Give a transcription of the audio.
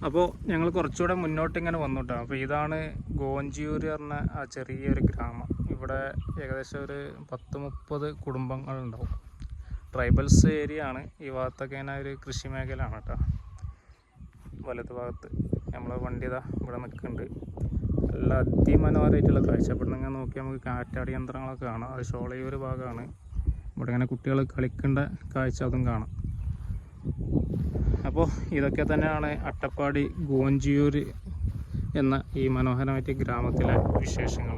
അപ്പോൾ ഞങ്ങൾ കുറച്ചുകൂടെ മുന്നോട്ട് ഇങ്ങനെ വന്നു കേട്ടോ. അപ്പോൾ ഇതാണ് ഗോഞ്ചിയൂർ പറഞ്ഞ ആ ചെറിയൊരു ഗ്രാമം. ഇവിടെ ഏകദേശം ഒരു 10-30 കുടുംബങ്ങളുണ്ടാവും. ട്രൈബൽസ് ഏരിയ ആണ്. ഈ ഭാഗത്തൊക്കെ ഇങ്ങനെ ഒരു കൃഷി മേഖലയാണ് കേട്ടോ. വലത് ഭാഗത്ത് നമ്മളെ വണ്ടി ഇതാ ഇവിടെ നിൽക്കുന്നുണ്ട്. നല്ല അതിമനോഹരമായിട്ടുള്ള കാഴ്ച. ഇവിടെ നിന്ന് നോക്കി നമുക്ക് കാറ്റാടി യന്ത്രങ്ങളൊക്കെ കാണാം. അത് ഷോളയൂർ ഭാഗമാണ്. ഇവിടെ ഇങ്ങനെ കുട്ടികൾ കളിക്കേണ്ട കാഴ്ച അതും കാണാം. അപ്പോൾ ഇതൊക്കെ തന്നെയാണ് അട്ടപ്പാടി ഗോഞ്ചിയൂർ എന്ന ഈ മനോഹരമായിട്ട് ഗ്രാമത്തിലെ വിശേഷങ്ങൾ.